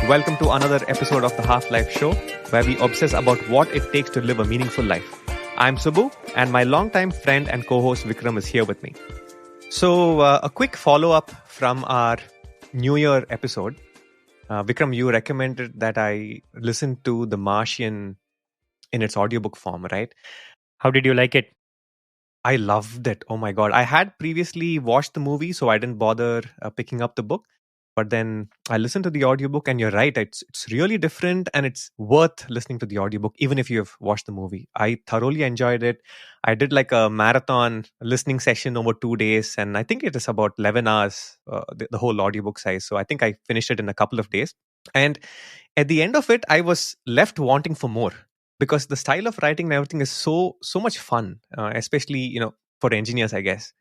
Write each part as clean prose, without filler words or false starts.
Welcome to another episode of the Half-Life Show, where we obsess about what it takes to live a meaningful life. I'm Subu, and my longtime friend and co-host Vikram is here with me. So, a quick follow-up from our New Year episode. Vikram, you recommended that I listen to The Martian in its audiobook form, right? How did you like it? I loved it. Oh my God. I had previously watched the movie, so I didn't bother picking up the book. But then I listened to the audiobook, and you're right. It's really different, and it's worth listening to the audiobook, even if you've watched the movie. I thoroughly enjoyed it. I did like a marathon listening session over 2 days, and I think it is about 11 hours, the whole audiobook size. So I think I finished it in a couple of days. And at the end of it, I was left wanting for more because the style of writing and everything is so much fun, especially for engineers, I guess.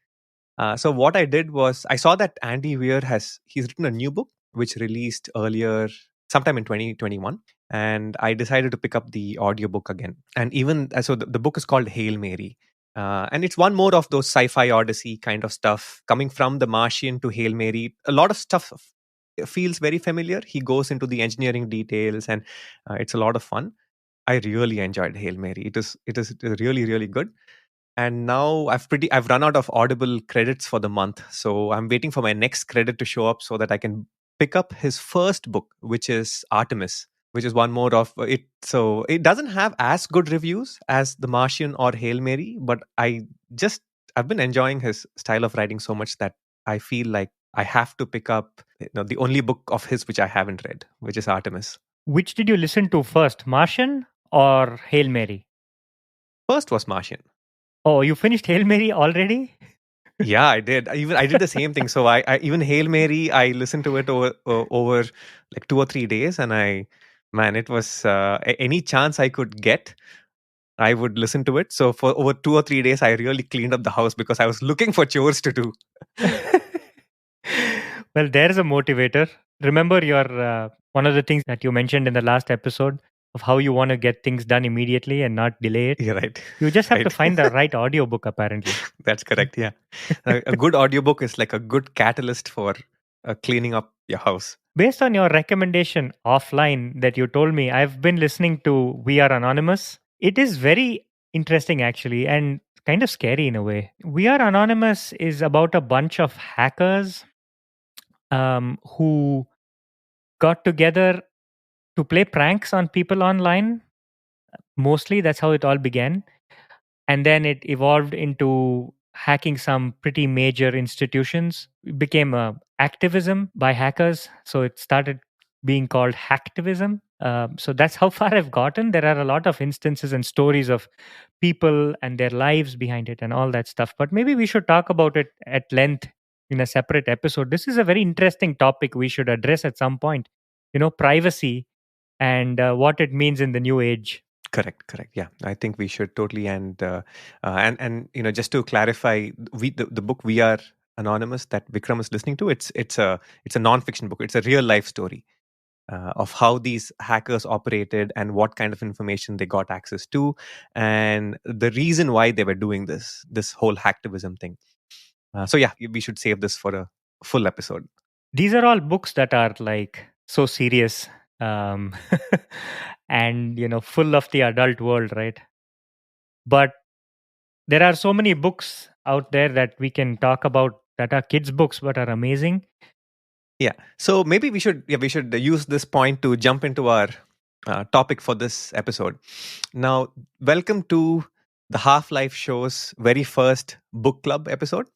So what I did was I saw that Andy Weir he's written a new book which released earlier sometime in 2021, and I decided to pick up the audiobook again. And even so, the book is called Hail Mary. And it's one more of those sci-fi odyssey kind of stuff, coming from The Martian to Hail Mary. A lot of stuff feels very familiar. He goes into the engineering details, and it's a lot of fun. I really enjoyed Hail Mary. It is really good. And now I've run out of Audible credits for the month, so I'm waiting for my next credit to show up so that I can pick up his first book, which is Artemis, which is one more of it. So it doesn't have as good reviews as The Martian or Hail Mary, but I've been enjoying his style of writing so much that I feel like I have to pick up the only book of his which I haven't read, which is Artemis. Which did you listen to first, Martian or Hail Mary? First was Martian. Oh, you finished Hail Mary already? Yeah, I did. I did the same thing. So I even Hail Mary, I listened to it over like 2 or 3 days, and it was any chance I could get, I would listen to it. So for over 2 or 3 days, I really cleaned up the house because I was looking for chores to do. Well, there's a motivator. Remember your one of the things that you mentioned in the last episode of how you want to get things done immediately and not delay it. You're right. You just have to Right. find the right audiobook, apparently. That's correct. Yeah, a good audiobook is like a good catalyst for cleaning up your house. Based on your recommendation offline that you told me, I've been listening to We Are Anonymous. It is very interesting, actually, and kind of scary in a way. We Are Anonymous is about a bunch of hackers who got together to play pranks on people online. Mostly, that's how it all began. And then it evolved into hacking some pretty major institutions. It became activism by hackers. So it started being called hacktivism. So that's how far I've gotten. There are a lot of instances and stories of people and their lives behind it and all that stuff. But maybe we should talk about it at length in a separate episode. This is a very interesting topic we should address at some point. Privacy and what it means in the new age. Correct. Yeah, I think we should totally. And just to clarify, the book We Are Anonymous that Vikram is listening to, it's a non-fiction book. It's a real life story of how these hackers operated and what kind of information they got access to, and the reason why they were doing this whole hacktivism thing. So yeah, we should save this for a full episode. These are all books that are like so serious um, and full of the adult world, right? But there are so many books out there that we can talk about that are kids books but are amazing. Yeah. So maybe we should use this point to jump into our topic for this episode. Now, welcome to the Half-Life Show's very first book club episode.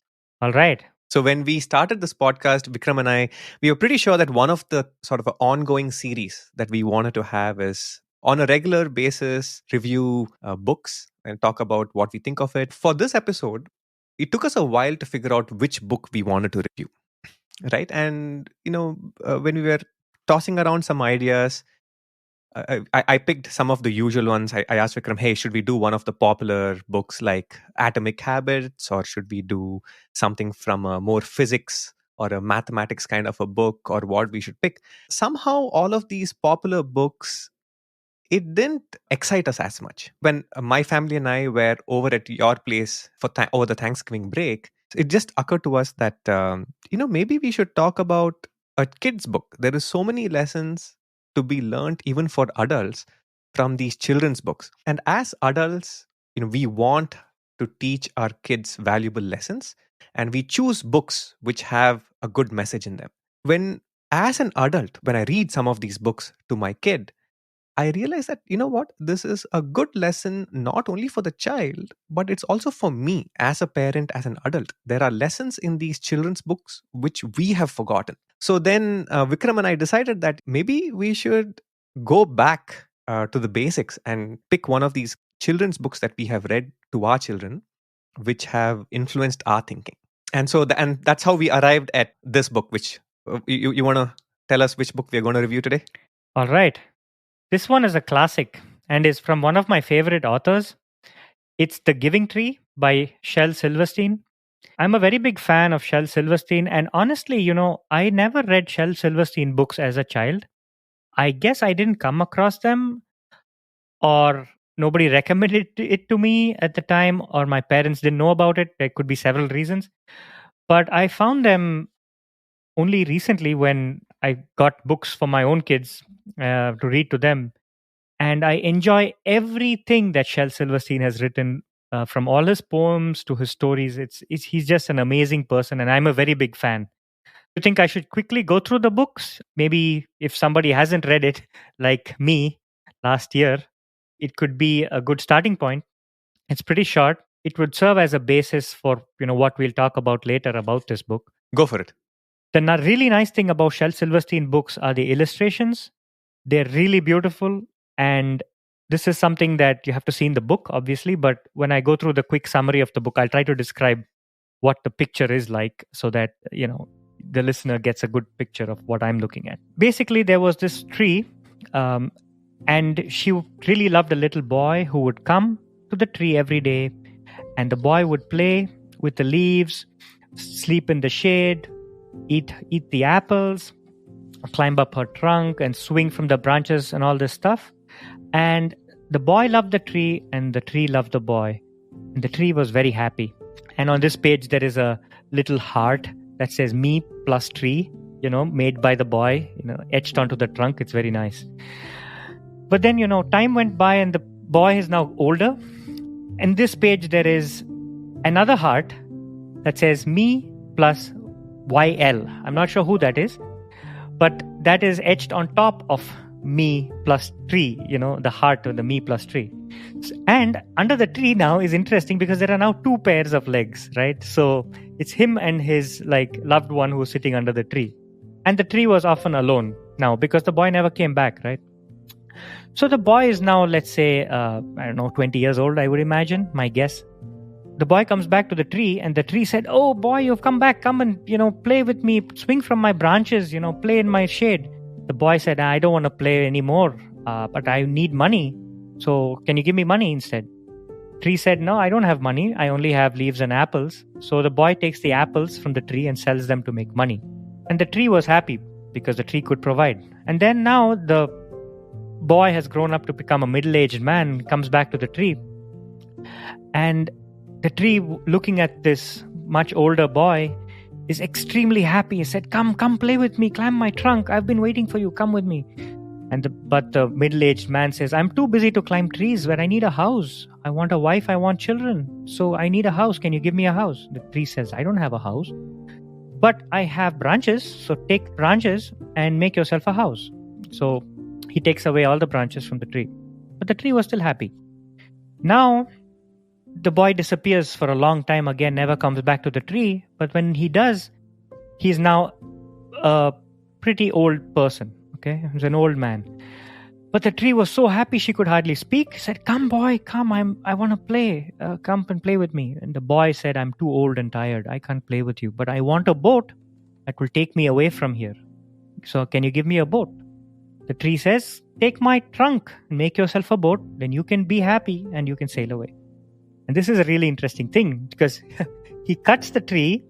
All right. So when we started this podcast, Vikram and I, we were pretty sure that one of the sort of ongoing series that we wanted to have is on a regular basis review books and talk about what we think of it. For this episode, it took us a while to figure out which book we wanted to review, right? And when we were tossing around some ideas, I picked some of the usual ones. I asked Vikram, hey, should we do one of the popular books like Atomic Habits, or should we do something from a more physics or a mathematics kind of a book, or what we should pick? Somehow, all of these popular books, it didn't excite us as much. When my family and I were over at your place for over the Thanksgiving break, it just occurred to us that maybe we should talk about a kid's book. There is so many lessons to be learnt even for adults from these children's books. And as adults, we want to teach our kids valuable lessons, and we choose books which have a good message in them. When as an adult, when I read some of these books to my kid, I realized that, what, this is a good lesson not only for the child, but it's also for me as a parent, as an adult. There are lessons in these children's books which we have forgotten. So then Vikram and I decided that maybe we should go back to the basics and pick one of these children's books that we have read to our children, which have influenced our thinking. And so, and that's how we arrived at this book, which you want to tell us which book we're going to review today? All right. This one is a classic and is from one of my favorite authors. It's The Giving Tree by Shel Silverstein. I'm a very big fan of Shel Silverstein. And honestly, I never read Shel Silverstein books as a child. I guess I didn't come across them, or nobody recommended it to me at the time, or my parents didn't know about it. There could be several reasons. But I found them only recently when I got books for my own kids to read to them. And I enjoy everything that Shel Silverstein has written, from all his poems to his stories. He's just an amazing person, and I'm a very big fan. You think I should quickly go through the books? Maybe if somebody hasn't read it, like me last year, it could be a good starting point. It's pretty short. It would serve as a basis for what we'll talk about later about this book. Go for it. The really nice thing about Shel Silverstein books are the illustrations. They're really beautiful. And this is something that you have to see in the book, obviously. But when I go through the quick summary of the book, I'll try to describe what the picture is like so that, the listener gets a good picture of what I'm looking at. Basically, there was this tree, and she really loved a little boy who would come to the tree every day. And the boy would play with the leaves, sleep in the shade, eat the apples, climb up her trunk and swing from the branches and all this stuff. And the boy loved the tree and the tree loved the boy. And the tree was very happy. And on this page, there is a little heart that says me plus tree, made by the boy, etched onto the trunk. It's very nice. But then, time went by and the boy is now older. And this page, there is another heart that says me plus YL. I'm not sure who that is, but that is etched on top of me plus tree, the heart of the me plus tree. And under the tree now is interesting because there are now two pairs of legs, right? So it's him and his loved one who's sitting under the tree. And the tree was often alone now because the boy never came back, right? So the boy is now, let's say, 20 years old, I would imagine, my guess. The boy comes back to the tree and the tree said, "Oh boy, you've come back. Come and, play with me. Swing from my branches, play in my shade." The boy said, "I don't want to play anymore, but I need money. So can you give me money instead?" Tree said, "No, I don't have money. I only have leaves and apples." So the boy takes the apples from the tree and sells them to make money. And the tree was happy because the tree could provide. And then now the boy has grown up to become a middle-aged man, comes back to the tree. And the tree, looking at this much older boy, is extremely happy. He said, come play with me, climb my trunk. I've been waiting for you, come with me. But the middle-aged man says, "I'm too busy to climb trees where I need a house. I want a wife, I want children. So I need a house. Can you give me a house?" The tree says, "I don't have a house, but I have branches. So take branches and make yourself a house." So he takes away all the branches from the tree. But the tree was still happy. Now, the boy disappears for a long time again, never comes back to the tree. But when he does, he's now a pretty old person. Okay, he's an old man. But the tree was so happy she could hardly speak. Said, "Come, boy, come. I want to play. Come and play with me." And the boy said, "I'm too old and tired. I can't play with you. But I want a boat that will take me away from here. So can you give me a boat?" The tree says, "Take my trunk and make yourself a boat. Then you can be happy and you can sail away." And this is a really interesting thing because he cuts the tree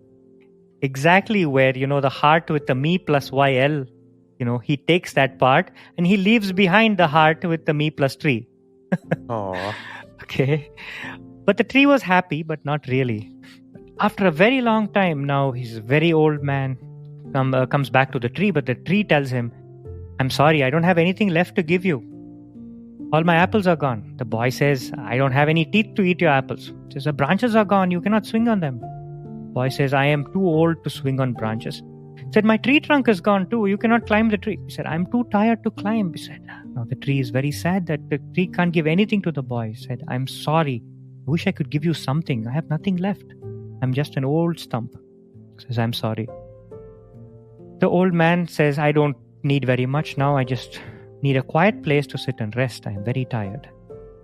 exactly where, the heart with the me plus YL, he takes that part and he leaves behind the heart with the me plus tree. Aww. Okay. But the tree was happy, but not really. After a very long time, now he's a very old man, comes back to the tree, but the tree tells him, I'm sorry, I don't have anything left to give you. All my apples are gone. The boy says, I don't have any teeth to eat your apples. He says, the branches are gone. You cannot swing on them. Boy says, I am too old to swing on branches. He said, my tree trunk is gone too. You cannot climb the tree. He said, I'm too tired to climb. He said, now the tree is very sad that the tree can't give anything to the boy. He said, I'm sorry. I wish I could give you something. I have nothing left. I'm just an old stump. He says, I'm sorry. The old man says, I don't need very much now. I just need a quiet place to sit and rest. I am very tired.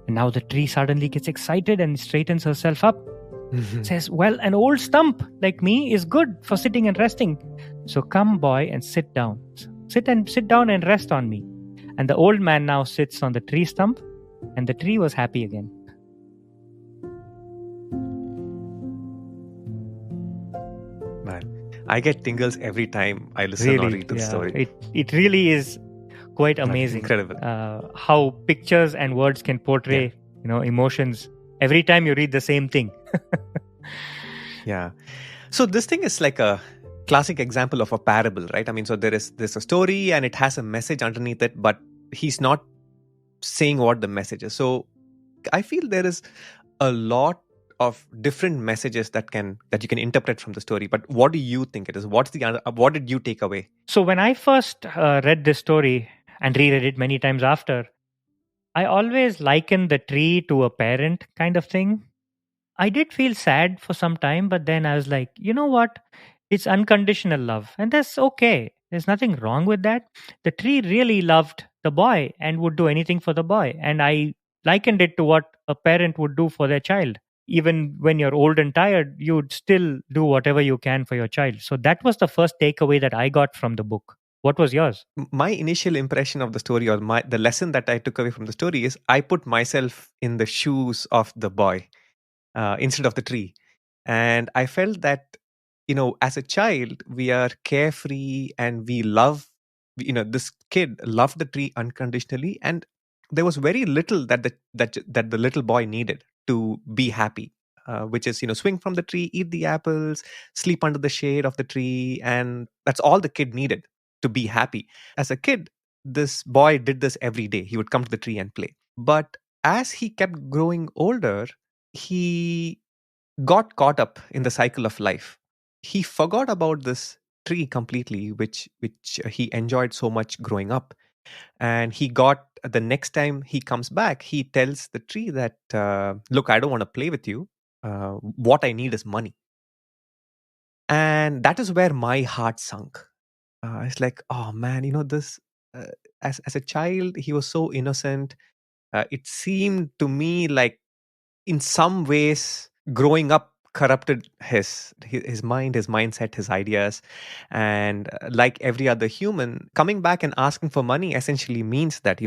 And now the tree suddenly gets excited and straightens herself up. Says, well, an old stump like me is good for sitting and resting. So come, boy, and sit down. Sit down and rest on me. And the old man now sits on the tree stump, and the tree was happy again. Man, I get tingles every time I listen or read the story. It really is quite amazing. Incredible. How pictures and words can portray, emotions every time you read the same thing. Yeah. So this thing is like a classic example of a parable, right? I mean, so there's a story and it has a message underneath it, but he's not saying what the message is. So I feel there is a lot of different messages that you can interpret from the story. But what do you think it is? What did you take away? So when I first read this story and reread it many times after, I always liken the tree to a parent kind of thing. I did feel sad for some time, but then I was like, you know what? It's unconditional love, and that's okay. There's nothing wrong with that. The tree really loved the boy and would do anything for the boy. And I likened it to what a parent would do for their child. Even when you're old and tired, you'd still do whatever you can for your child. So that was the first takeaway that I got from the book. What was yours? My initial impression of the story, or the lesson that I took away from the story, is I put myself in the shoes of the boy instead of the tree. And I felt that, as a child, we are carefree and we love, this kid loved the tree unconditionally. And there was very little that the little boy needed to be happy, which is, swing from the tree, eat the apples, sleep under the shade of the tree. And that's all the kid needed to be happy. As a kid, this boy did this every day. He would come to the tree and play. But as he kept growing older, he got caught up in the cycle of life. He forgot about this tree completely, which he enjoyed so much growing up. And the next time he comes back, he tells the tree that, look, I don't want to play with you. What I need is money. And that is where my heart sunk. It's like, oh man, this, as a child, he was so innocent. It seemed to me like, in some ways, growing up corrupted his mind, his mindset, his ideas. And like every other human, coming back and asking for money essentially means that,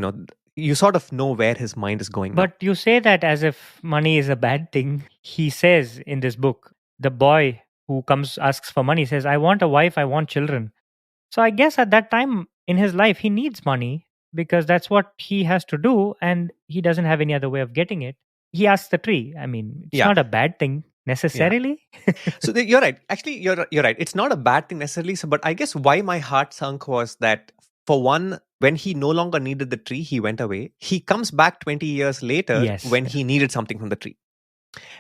you sort of know where his mind is going. But you say that as if money is a bad thing. He says in this book, the boy who asks for money says, I want a wife, I want children. So I guess at that time in his life, he needs money because that's what he has to do, and he doesn't have any other way of getting it. He asks the tree. I mean, it's not a bad thing necessarily. Yeah. So you're right. Actually, you're right. It's not a bad thing necessarily. So, but I guess why my heart sunk was that, for one, when he no longer needed the tree, he went away. He comes back 20 years later when he needed something from the tree.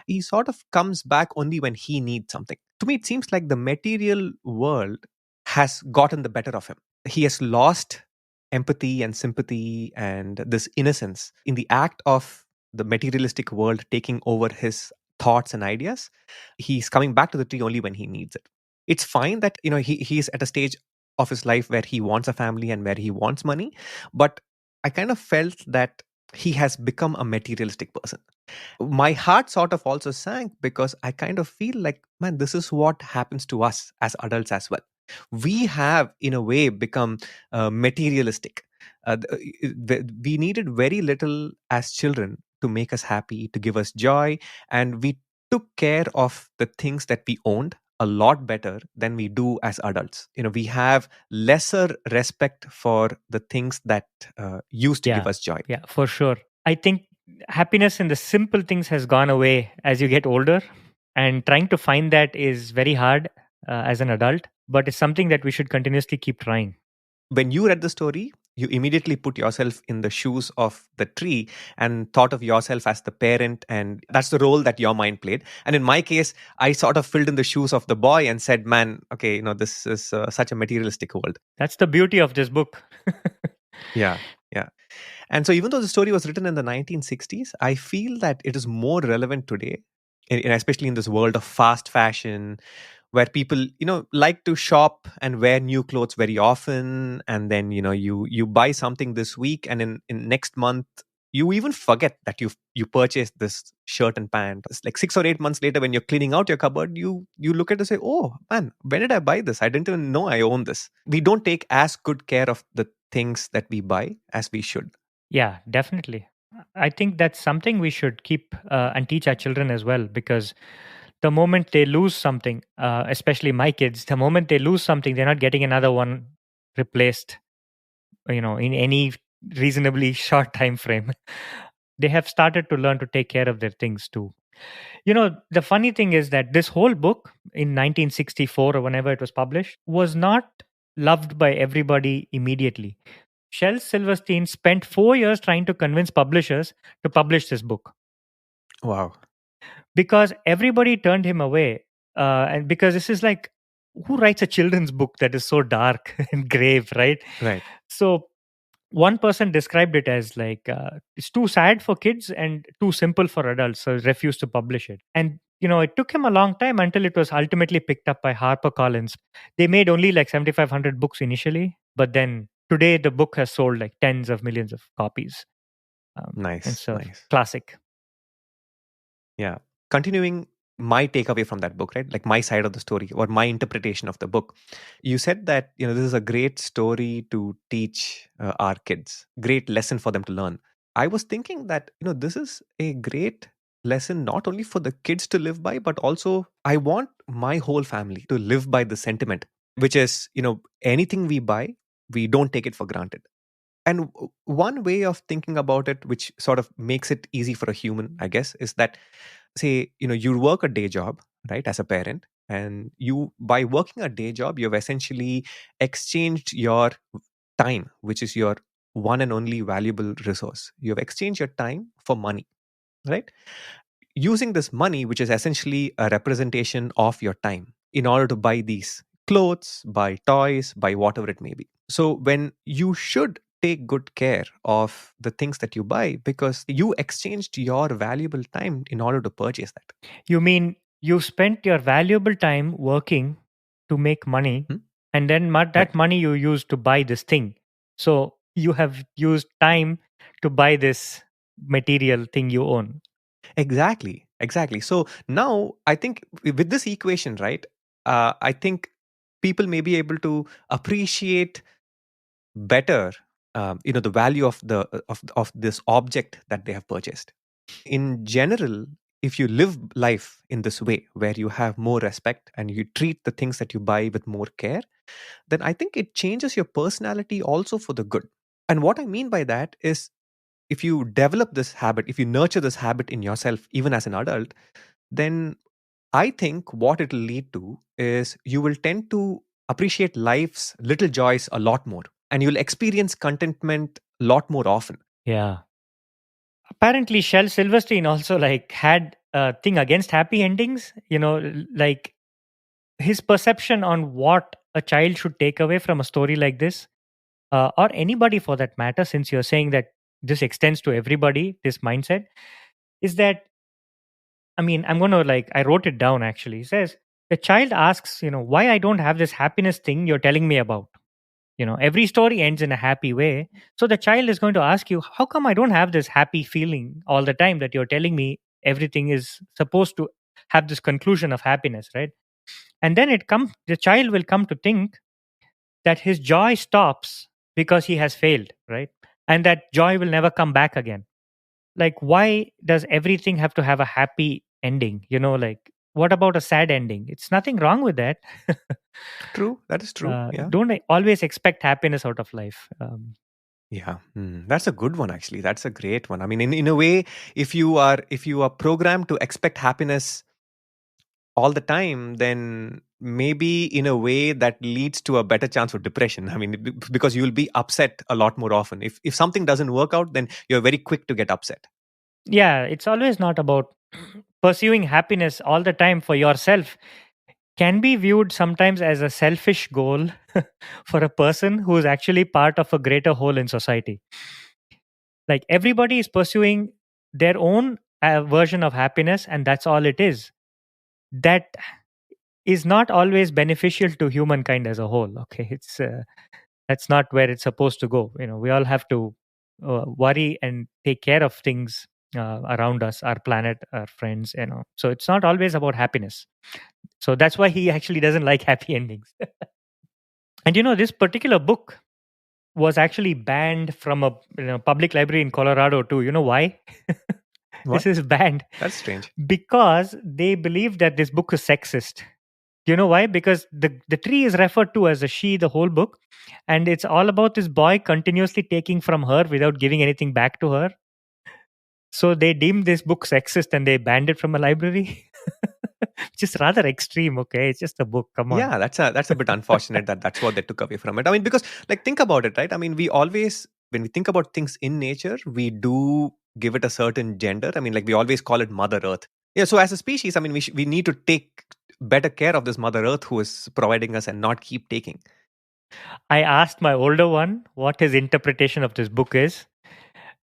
He sort of comes back only when he needs something. To me, it seems like the material world has gotten the better of him. He has lost empathy and sympathy and this innocence in the act of the materialistic world taking over his thoughts and ideas. He's coming back to the tree only when he needs it. It's fine that, he's at a stage of his life where he wants a family and where he wants money, but I kind of felt that he has become a materialistic person. My heart sort of also sank because I kind of feel like, man, this is what happens to us as adults as well. We have, in a way, become materialistic. We needed very little as children to make us happy, to give us joy, and we took care of the things that we owned a lot better than we do as adults. We have lesser respect for the things that used to give us joy. Yeah, for sure. I think happiness in the simple things has gone away as you get older, and trying to find that is very hard as an adult, but it's something that we should continuously keep trying. When you read the story, you immediately put yourself in the shoes of the tree and thought of yourself as the parent, and that's the role that your mind played. And in my case, I sort of filled in the shoes of the boy and said, man, okay, this is such a materialistic world. That's the beauty of this book. Yeah, yeah. And so even though the story was written in the 1960s, I feel that it is more relevant today, especially in this world of fast fashion, where people like to shop and wear new clothes very often, and then you buy something this week, and in next month you even forget that you purchased this shirt and pant. It's like 6 or 8 months later, when you're cleaning out your cupboard, you look at it and say, oh man, when did I buy this? I didn't even know I own this. We don't take as good care of the things that we buy as we should. Yeah, definitely. I think that's something we should keep and teach our children as well, because the moment they lose something, especially my kids, the moment they lose something, they're not getting another one replaced, in any reasonably short time frame. They have started to learn to take care of their things too. The funny thing is that this whole book in 1964 or whenever it was published was not loved by everybody immediately. Shel Silverstein spent 4 years trying to convince publishers to publish this book Wow. because everybody turned him away. And because this is like, who writes a children's book that is so dark and grave, right? Right. So one person described it as like, it's too sad for kids and too simple for adults, so refused to publish it. And it took him a long time until it was ultimately picked up by HarperCollins. They made only like 7,500 books initially, but then today the book has sold like tens of millions of copies. And Nice, so nice. classic. Yeah. Continuing my takeaway from that book, right? Like my side of the story or my interpretation of the book. You said that, this is a great story to teach our kids, great lesson for them to learn. I was thinking that, this is a great lesson not only for the kids to live by, but also I want my whole family to live by the sentiment, which is, anything we buy, we don't take it for granted. And one way of thinking about it, which sort of makes it easy for a human, I guess, is that, say, you work a day job, right, as a parent, and by working a day job, you've essentially exchanged your time, which is your one and only valuable resource. You've exchanged your time for money, right? Using this money, which is essentially a representation of your time, in order to buy these clothes, buy toys, buy whatever it may be. So, when you should take good care of the things that you buy because you exchanged your valuable time in order to purchase that. You mean you spent your valuable time working to make money, Hmm? and then that Right. money you used to buy this thing. So you have used time to buy this material thing you own. Exactly. Exactly. So now I think with this equation, right, I think people may be able to appreciate better the value of of this object that they have purchased. In general, if you live life in this way where you have more respect and you treat the things that you buy with more care, then I think it changes your personality also for the good. And what I mean by that is, if you develop this habit, if you nurture this habit in yourself even as an adult, then I think what it'll lead to is you will tend to appreciate life's little joys a lot more, and you'll experience contentment a lot more often. Yeah. Apparently, Shel Silverstein also like had a thing against happy endings. Like his perception on what a child should take away from a story like this, or anybody for that matter, since you're saying that this extends to everybody, this mindset, is that, I mean, I'm going to like, I wrote it down actually. It says, the child asks, why I don't have this happiness thing you're telling me about. Every story ends in a happy way. So the child is going to ask you, how come I don't have this happy feeling all the time that you're telling me everything is supposed to have this conclusion of happiness, right? And then the child will come to think that his joy stops because he has failed, right? And that joy will never come back again. Like, why does everything have to have a happy ending? Like, what about a sad ending? It's nothing wrong with that. True, that is true. Yeah. Don't always expect happiness out of life. Yeah, that's a good one. Actually, that's a great one. I mean, in a way, if you are programmed to expect happiness all the time, then maybe in a way that leads to a better chance for depression. I mean, because you'll be upset a lot more often. If something doesn't work out, then you're very quick to get upset. Yeah, it's always not about pursuing happiness all the time for yourself. Can be viewed sometimes as a selfish goal for a person who is actually part of a greater whole in society. Like everybody is pursuing their own version of happiness, and that's all it is. That is not always beneficial to humankind as a whole. Okay, it's that's not where it's supposed to go. You know, we all have to worry and take care of things around us, our planet, our friends. You know, so it's not always about happiness. So that's why he actually doesn't like happy endings. And you know, this particular book was actually banned from a public library in Colorado too. You know why? This What? is banned That's strange. because they believe that this book is sexist. Do you know why? Because the tree is referred to as a she the whole book, and it's all about this boy continuously taking from her without giving anything back to her. So they deemed this book sexist and they banned it from a library. Just rather extreme, okay? It's just a book. Come on. Yeah, that's a bit unfortunate that that's what they took away from it. I mean, because like think about it, right? I mean, we always when we think about things in nature, we do give it a certain gender. I mean, like we always call it Mother Earth. Yeah. So as a species, I mean, we need to take better care of this Mother Earth who is providing us and not keep taking. I asked my older one what his interpretation of this book is,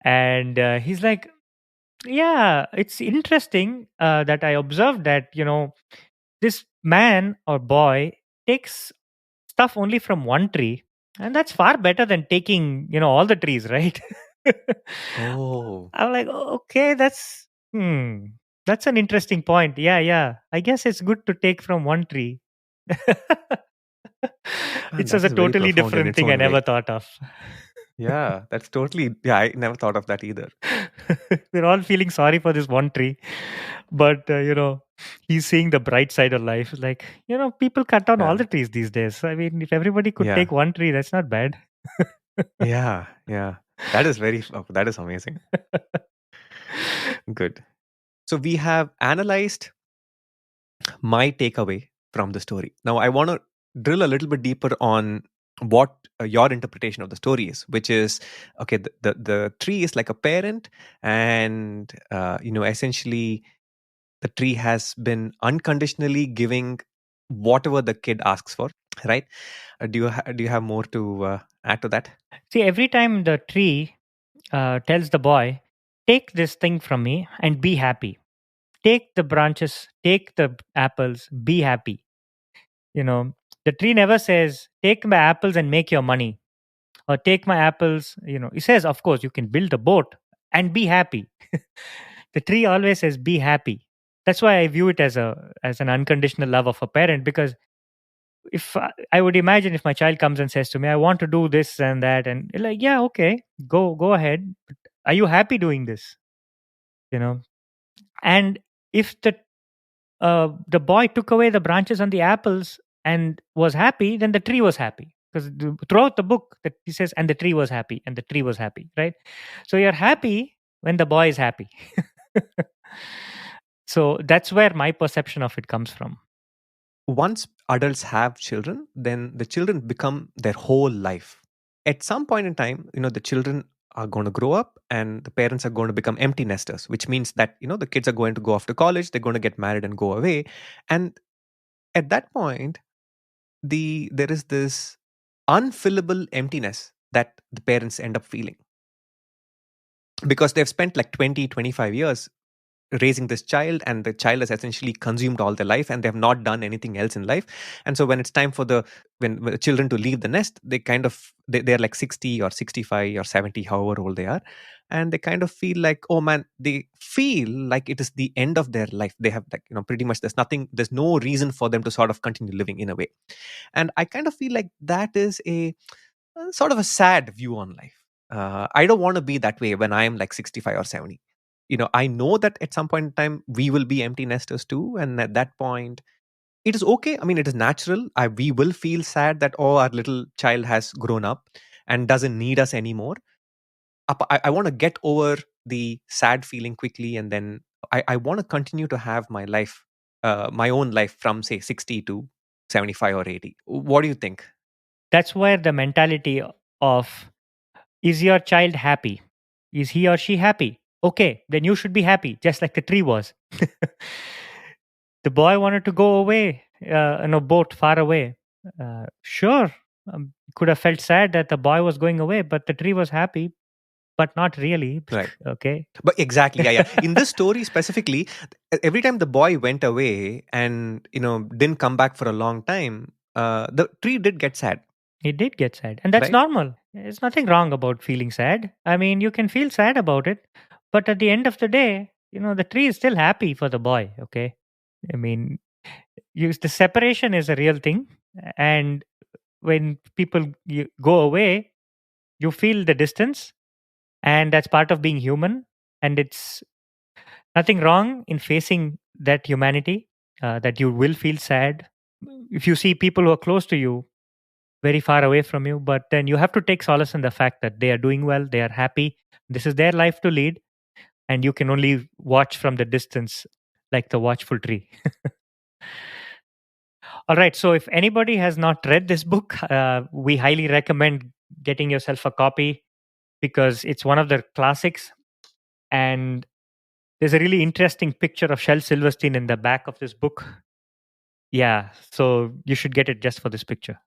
and he's like, "Yeah, it's interesting that I observed that this man or boy takes stuff only from one tree, and that's far better than taking all the trees, right?" Oh, I'm like, okay, that's an interesting point. Yeah, yeah. I guess it's good to take from one tree. man, It's that just a is very totally profound in different its thing I own never way. thought of. Yeah, that's totally. Yeah, I never thought of that either. We're all feeling sorry for this one tree, but he's seeing the bright side of life. Like, people cut down all Yeah, the trees these days. I mean, if everybody could yeah, take one tree, that's not bad. yeah, yeah. That is very. That is amazing. Good. So we have analyzed my takeaway from the story. Now, I want to drill a little bit deeper on what your interpretation of the story is, which is okay. The tree is like a parent, and essentially the tree has been unconditionally giving whatever the kid asks for. Right? Do you have more to add to that? See, every time the tree tells the boy, take this thing from me and be happy. Take the branches, take the apples, be happy. You know, the tree never says, take my apples and make your money, or take my apples. It says, of course, you can build a boat and be happy. The tree always says, be happy. That's why I view it as an unconditional love of a parent, because if I would imagine if my child comes and says to me, I want to do this and that, and you're like, yeah, okay, go ahead. But are you happy doing this? You know, and if the boy took away the branches on the apples and was happy, then the tree was happy. Because throughout the book, that he says, and the tree was happy, and the tree was happy, right? So you're happy when the boy is happy. So that's where my perception of it comes from. Once adults have children, then the children become their whole life. At some point in time, the children are going to grow up and the parents are going to become empty nesters, which means that, the kids are going to go off to college, they're going to get married and go away. And at that point, there is this unfillable emptiness that the parents end up feeling because they've spent like 20-25 years raising this child, and the child has essentially consumed all their life and they have not done anything else in life. And so when it's time for when the children to leave the nest, they kind of they're like 60 or 65 or 70, however old they are, and they kind of feel like, oh man, they feel like it is the end of their life. They have like, pretty much there's no reason for them to sort of continue living in a way. And I kind of feel like that is a sort of a sad view on life. I don't want to be that way when I'm like 65 or 70. I know that at some point in time we will be empty nesters too, and at that point it is okay. I mean, it is natural. We will feel sad that, oh, our little child has grown up and doesn't need us anymore. I want to get over the sad feeling quickly, and then I want to continue to have my life, my own life from say 60 to 75 or 80. What do you think? That's where the mentality of, is your child happy? Is he or she happy? Okay, then you should be happy, just like the tree was. The boy wanted to go away in a boat far away. Sure, could have felt sad that the boy was going away, but the tree was happy, but not really. Right. Okay. But exactly, yeah. In this story specifically, every time the boy went away and didn't come back for a long time, the tree did get sad. He did get sad, and that's Right. normal. There's nothing wrong about feeling sad. I mean, you can feel sad about it, but at the end of the day, the tree is still happy for the boy. Okay. I mean, the separation is a real thing, and when people go away, you feel the distance, and that's part of being human. And it's nothing wrong in facing that humanity, that you will feel sad if you see people who are close to you very far away from you, but then you have to take solace in the fact that they are doing well, they are happy, this is their life to lead, and you can only watch from the distance like the watchful tree. All right, so if anybody has not read this book, we highly recommend getting yourself a copy because it's one of the classics. And there's a really interesting picture of Shel Silverstein in the back of this book. Yeah, so you should get it just for this picture.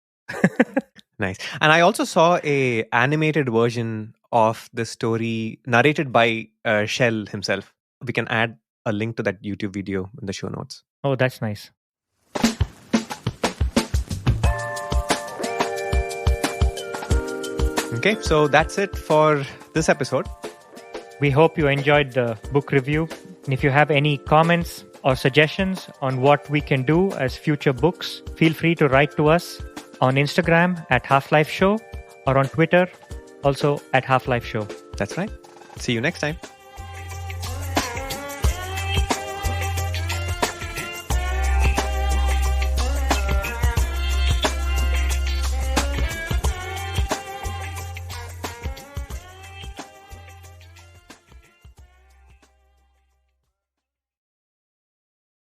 Nice. And I also saw a animated version of the story narrated by Shel himself. We can add a link to that YouTube video in the show notes. Oh, that's nice. Okay, so that's it for this episode. We hope you enjoyed the book review. And if you have any comments or suggestions on what we can do as future books, feel free to write to us on Instagram at Half-Life Show or on Twitter also at Half-Life Show. That's right. See you next time.